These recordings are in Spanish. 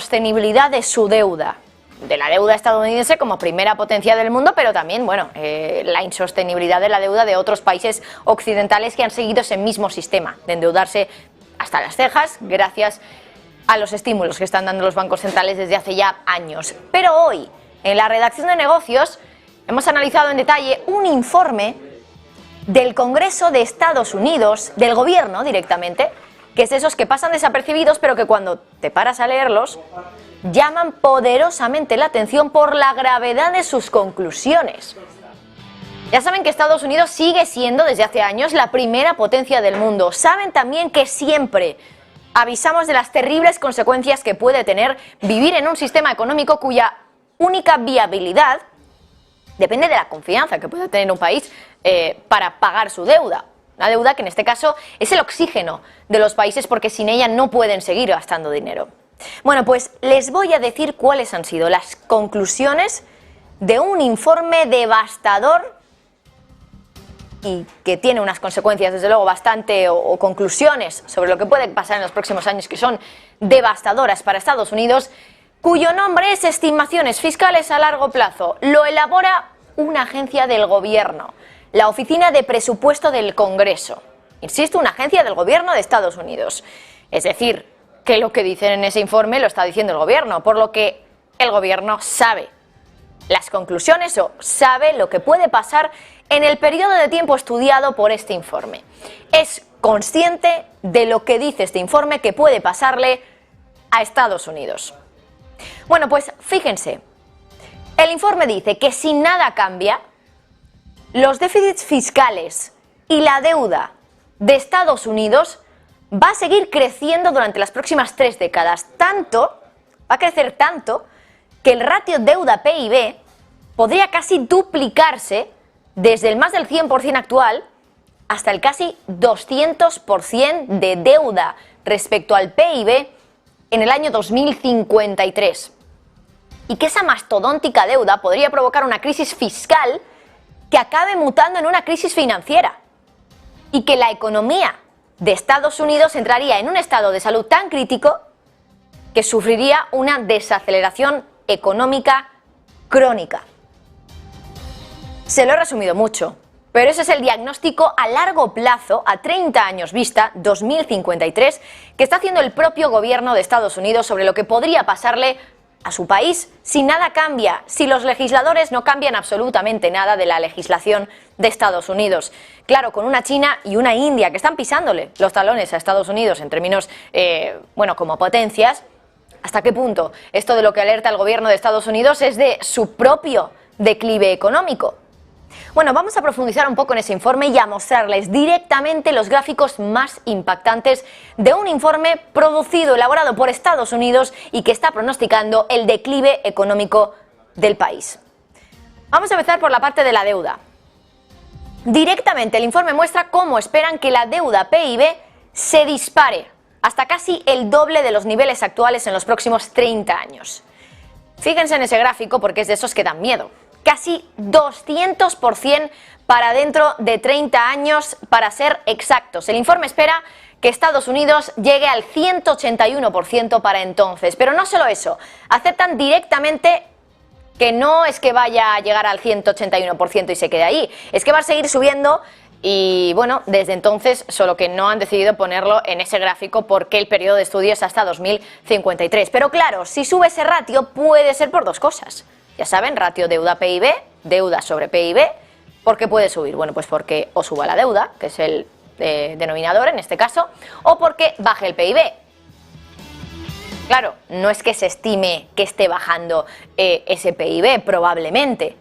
sostenibilidad de su deuda, de la deuda estadounidense como primera potencia del mundo, pero también, la insostenibilidad de la deuda de otros países occidentales que han seguido ese mismo sistema de endeudarse hasta las cejas gracias a los estímulos que están dando los bancos centrales desde hace ya años. Pero hoy, en la redacción de negocios, hemos analizado en detalle un informe del Congreso de Estados Unidos, del gobierno directamente, que es de esos que pasan desapercibidos, pero que cuando te paras a leerlos, llaman poderosamente la atención por la gravedad de sus conclusiones. Ya saben que Estados Unidos sigue siendo desde hace años la primera potencia del mundo. Saben también que siempre avisamos de las terribles consecuencias que puede tener vivir en un sistema económico cuya única viabilidad depende de la confianza que pueda tener un país para pagar su deuda. Una deuda que en este caso es el oxígeno de los países porque sin ella no pueden seguir gastando dinero. Bueno, pues les voy a decir cuáles han sido las conclusiones de un informe devastador y que tiene unas consecuencias desde luego bastante o conclusiones sobre lo que puede pasar en los próximos años que son devastadoras para Estados Unidos, cuyo nombre es Estimaciones Fiscales a Largo Plazo. Lo elabora una agencia del gobierno, la Oficina de Presupuesto del Congreso. Insisto, una agencia del gobierno de Estados Unidos. Es decir, que lo que dicen en ese informe lo está diciendo el gobierno, por lo que el gobierno sabe las conclusiones o sabe lo que puede pasar en el periodo de tiempo estudiado por este informe. Es consciente de lo que dice este informe que puede pasarle a Estados Unidos. Bueno, pues fíjense, el informe dice que si nada cambia, los déficits fiscales y la deuda de Estados Unidos va a seguir creciendo durante las próximas 3 décadas. Va a crecer tanto, que el ratio deuda-PIB podría casi duplicarse desde el más del 100% actual hasta el casi 200% de deuda respecto al PIB en el año 2053. Y que esa mastodóntica deuda podría provocar una crisis fiscal que acabe mutando en una crisis financiera y que la economía de Estados Unidos entraría en un estado de salud tan crítico que sufriría una desaceleración económica crónica. Se lo he resumido mucho, pero ese es el diagnóstico a largo plazo, a 30 años vista, 2053, que está haciendo el propio gobierno de Estados Unidos sobre lo que podría pasarle a su país si nada cambia, si los legisladores no cambian absolutamente nada de la legislación de Estados Unidos. Claro, con una China y una India que están pisándole los talones a Estados Unidos en términos, como potencias. ¿Hasta qué punto esto de lo que alerta el gobierno de Estados Unidos es de su propio declive económico? Bueno, vamos a profundizar un poco en ese informe y a mostrarles directamente los gráficos más impactantes de un informe producido, elaborado por Estados Unidos y que está pronosticando el declive económico del país. Vamos a empezar por la parte de la deuda. Directamente el informe muestra cómo esperan que la deuda PIB se dispare hasta casi el doble de los niveles actuales en los próximos 30 años. Fíjense en ese gráfico porque es de esos que dan miedo. Casi 200% para dentro de 30 años, para ser exactos. El informe espera que Estados Unidos llegue al 181% para entonces. Pero no solo eso, aceptan directamente que no es que vaya a llegar al 181% y se quede ahí, es que va a seguir subiendo. Y desde entonces, solo que no han decidido ponerlo en ese gráfico porque el periodo de estudio es hasta 2053. Pero claro, si sube ese ratio puede ser por dos cosas. Ya saben, ratio deuda-PIB, deuda sobre PIB. ¿Por qué puede subir? Bueno, pues porque o suba la deuda, que es el denominador en este caso, o porque baje el PIB. Claro, no es que se estime que esté bajando ese PIB, probablemente,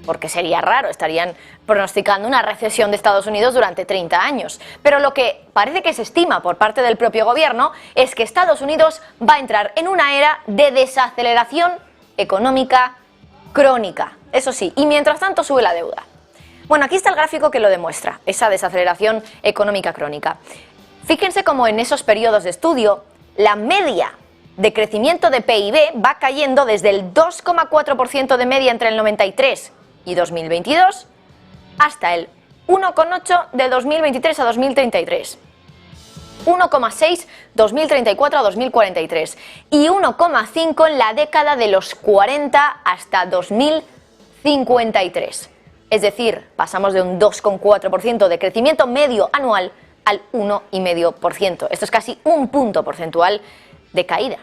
porque sería raro, estarían pronosticando una recesión de Estados Unidos durante 30 años. Pero lo que parece que se estima por parte del propio gobierno es que Estados Unidos va a entrar en una era de desaceleración económica crónica, eso sí, y mientras tanto sube la deuda. Bueno, aquí está el gráfico que lo demuestra, esa desaceleración económica crónica. Fíjense cómo en esos periodos de estudio la media de crecimiento de PIB va cayendo desde el 2,4% de media entre el 93 y 2022 hasta el 1,8% de 2023 a 2033. 1,6 2034 a 2043 y 1,5 en la década de los 40 hasta 2053. Es decir, pasamos de un 2,4% de crecimiento medio anual al 1,5%. Esto es casi un punto porcentual de caída.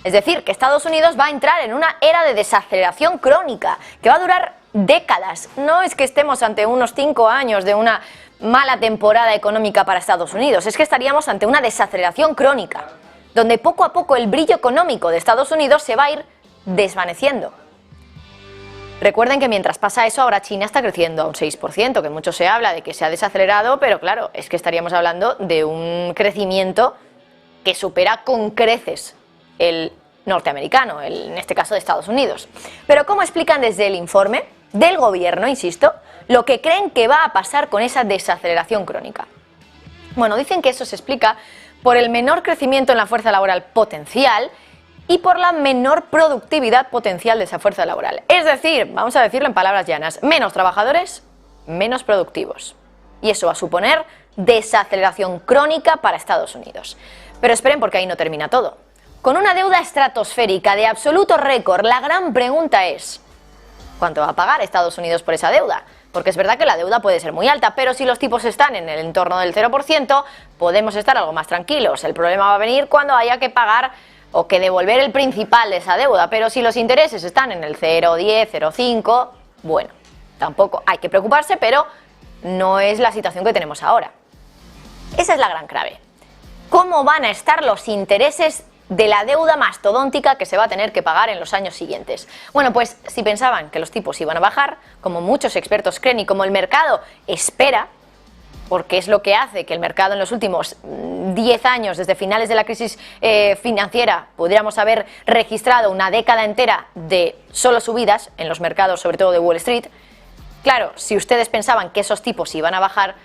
Es decir, que Estados Unidos va a entrar en una era de desaceleración crónica que va a durar décadas. No es que estemos ante unos 5 años de una mala temporada económica para Estados Unidos, es que estaríamos ante una desaceleración crónica, donde poco a poco el brillo económico de Estados Unidos se va a ir desvaneciendo. Recuerden que mientras pasa eso, ahora China está creciendo a un 6%, que mucho se habla de que se ha desacelerado, pero claro, es que estaríamos hablando de un crecimiento que supera con creces el norteamericano, en este caso de Estados Unidos. Pero ¿cómo explican desde el informe del gobierno, insisto, lo que creen que va a pasar con esa desaceleración crónica? Bueno, dicen que eso se explica por el menor crecimiento en la fuerza laboral potencial y por la menor productividad potencial de esa fuerza laboral. Es decir, vamos a decirlo en palabras llanas, menos trabajadores, menos productivos. Y eso va a suponer desaceleración crónica para Estados Unidos. Pero esperen, porque ahí no termina todo. Con una deuda estratosférica de absoluto récord, la gran pregunta es, ¿cuánto va a pagar Estados Unidos por esa deuda? Porque es verdad que la deuda puede ser muy alta, pero si los tipos están en el entorno del 0%, podemos estar algo más tranquilos. El problema va a venir cuando haya que pagar o que devolver el principal de esa deuda, pero si los intereses están en el 0,10, 0,5, bueno, tampoco hay que preocuparse, pero no es la situación que tenemos ahora. Esa es la gran clave. ¿Cómo van a estar los intereses de la deuda mastodóntica que se va a tener que pagar en los años siguientes? Bueno, pues si pensaban que los tipos iban a bajar, como muchos expertos creen y como el mercado espera, porque es lo que hace que el mercado en los últimos 10 años, desde finales de la crisis financiera, pudiéramos haber registrado una década entera de solo subidas en los mercados, sobre todo de Wall Street. Claro, si ustedes pensaban que esos tipos iban a bajar,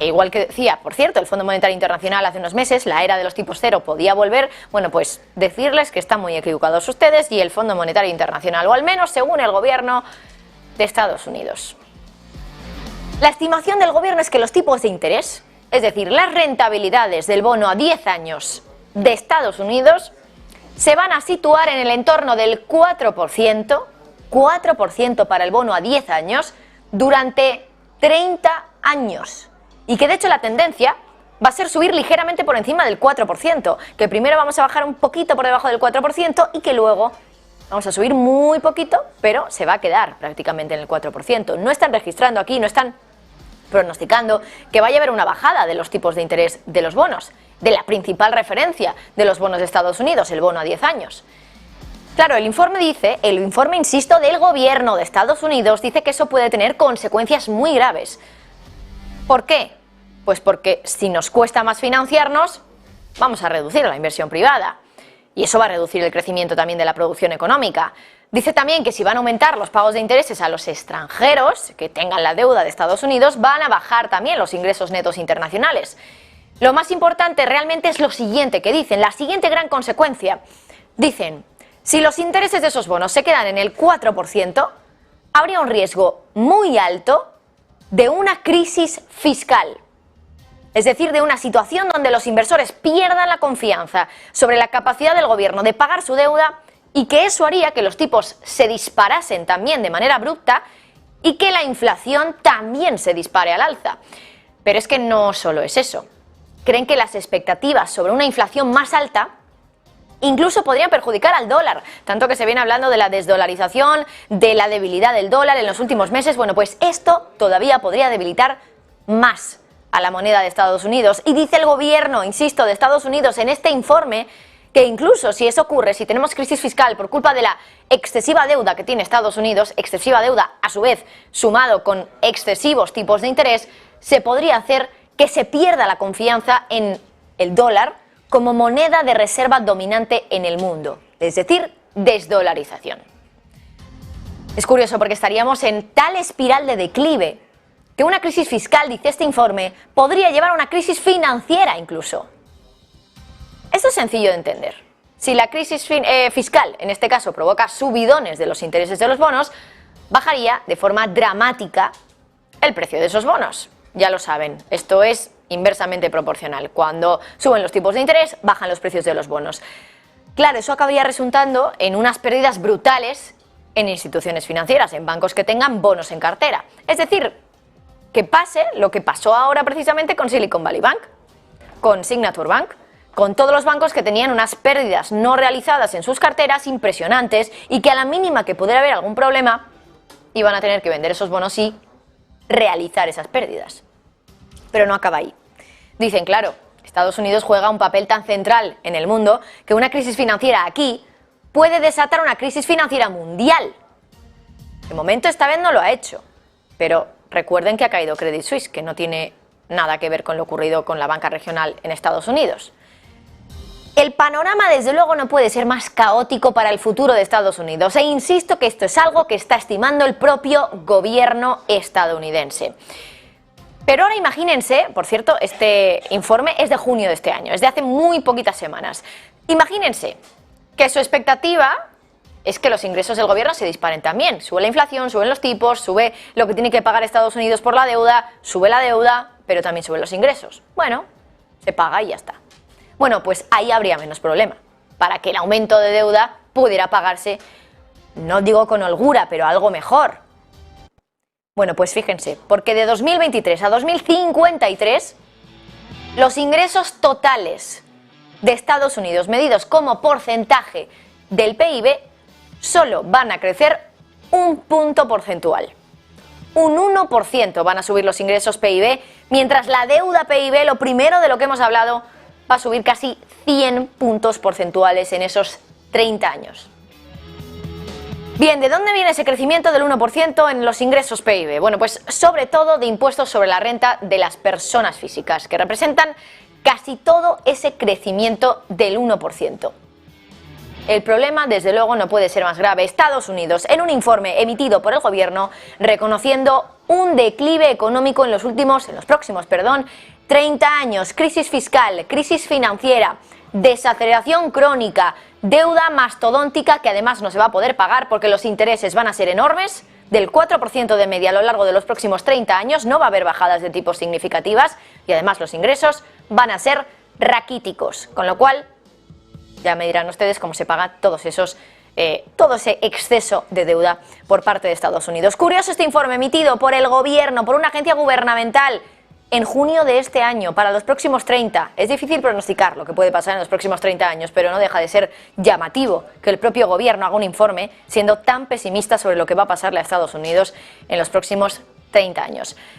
e igual que decía, por cierto, el Fondo Monetario Internacional hace unos meses, la era de los tipos cero podía volver, bueno, pues decirles que están muy equivocados ustedes y el Fondo Monetario Internacional, o al menos según el gobierno de Estados Unidos. La estimación del gobierno es que los tipos de interés, es decir, las rentabilidades del bono a 10 años de Estados Unidos, se van a situar en el entorno del 4% para el bono a 10 años, durante 30 años. Y que de hecho la tendencia va a ser subir ligeramente por encima del 4%, que primero vamos a bajar un poquito por debajo del 4% y que luego vamos a subir muy poquito, pero se va a quedar prácticamente en el 4%. No están registrando aquí, no están pronosticando que vaya a haber una bajada de los tipos de interés de los bonos, de la principal referencia de los bonos de Estados Unidos, el bono a 10 años. Claro, el informe, insisto, del gobierno de Estados Unidos dice que eso puede tener consecuencias muy graves. ¿Por qué? Pues porque si nos cuesta más financiarnos, vamos a reducir la inversión privada. Y eso va a reducir el crecimiento también de la producción económica. Dice también que si van a aumentar los pagos de intereses a los extranjeros que tengan la deuda de Estados Unidos, van a bajar también los ingresos netos internacionales. Lo más importante realmente es lo siguiente que dicen, la siguiente gran consecuencia. Dicen, si los intereses de esos bonos se quedan en el 4%, habría un riesgo muy alto de una crisis fiscal. Es decir, de una situación donde los inversores pierdan la confianza sobre la capacidad del gobierno de pagar su deuda y que eso haría que los tipos se disparasen también de manera abrupta y que la inflación también se dispare al alza. Pero es que no solo es eso. Creen que las expectativas sobre una inflación más alta incluso podrían perjudicar al dólar, tanto que se viene hablando de la desdolarización, de la debilidad del dólar en los últimos meses. Bueno, pues esto todavía podría debilitar más a la moneda de Estados Unidos. Y dice el gobierno, insisto, de Estados Unidos en este informe, que incluso si eso ocurre, si tenemos crisis fiscal por culpa de la excesiva deuda que tiene Estados Unidos, excesiva deuda a su vez sumado con excesivos tipos de interés, se podría hacer que se pierda la confianza en el dólar como moneda de reserva dominante en el mundo, es decir, desdolarización. Es curioso porque estaríamos en tal espiral de declive que una crisis fiscal, dice este informe, podría llevar a una crisis financiera incluso. Esto es sencillo de entender. Si la crisis fiscal, en este caso, provoca subidones de los intereses de los bonos, bajaría de forma dramática el precio de esos bonos. Ya lo saben, esto es inversamente proporcional. Cuando suben los tipos de interés, bajan los precios de los bonos. Claro, eso acabaría resultando en unas pérdidas brutales en instituciones financieras, en bancos que tengan bonos en cartera. Es decir, que pase lo que pasó ahora precisamente con Silicon Valley Bank, con Signature Bank, con todos los bancos que tenían unas pérdidas no realizadas en sus carteras impresionantes y que a la mínima que pudiera haber algún problema, iban a tener que vender esos bonos y realizar esas pérdidas. Pero no acaba ahí. Dicen, claro, Estados Unidos juega un papel tan central en el mundo que una crisis financiera aquí puede desatar una crisis financiera mundial. De momento esta vez no lo ha hecho, pero recuerden que ha caído Credit Suisse, que no tiene nada que ver con lo ocurrido con la banca regional en Estados Unidos. El panorama desde luego no puede ser más caótico para el futuro de Estados Unidos e insisto que esto es algo que está estimando el propio gobierno estadounidense. Pero ahora imagínense, por cierto, este informe es de junio de este año, es de hace muy poquitas semanas. Imagínense que su expectativa es que los ingresos del gobierno se disparen también. Sube la inflación, suben los tipos, sube lo que tiene que pagar Estados Unidos por la deuda, sube la deuda, pero también suben los ingresos. Bueno, se paga y ya está. Bueno, pues ahí habría menos problema, para que el aumento de deuda pudiera pagarse, no digo con holgura, pero algo mejor. Bueno, pues fíjense, porque de 2023 a 2053, los ingresos totales de Estados Unidos, medidos como porcentaje del PIB, solo van a crecer un punto porcentual. Un 1% van a subir los ingresos PIB, mientras la deuda PIB, lo primero de lo que hemos hablado, va a subir casi 100 puntos porcentuales en esos 30 años. Bien, ¿de dónde viene ese crecimiento del 1% en los ingresos PIB? Bueno, pues sobre todo de impuestos sobre la renta de las personas físicas, que representan casi todo ese crecimiento del 1%. El problema, desde luego, no puede ser más grave. Estados Unidos, en un informe emitido por el gobierno, reconociendo un declive económico en los próximos 30 años, crisis fiscal, crisis financiera, desaceleración crónica, deuda mastodóntica que además no se va a poder pagar porque los intereses van a ser enormes, del 4% de media a lo largo de los próximos 30 años, no va a haber bajadas de tipos significativas y además los ingresos van a ser raquíticos, con lo cual ya me dirán ustedes cómo se paga todo ese exceso de deuda por parte de Estados Unidos. Curioso este informe emitido por el gobierno, por una agencia gubernamental, en junio de este año, para los próximos 30. Es difícil pronosticar lo que puede pasar en los próximos 30 años, pero no deja de ser llamativo que el propio gobierno haga un informe siendo tan pesimista sobre lo que va a pasarle a Estados Unidos en los próximos 30 años.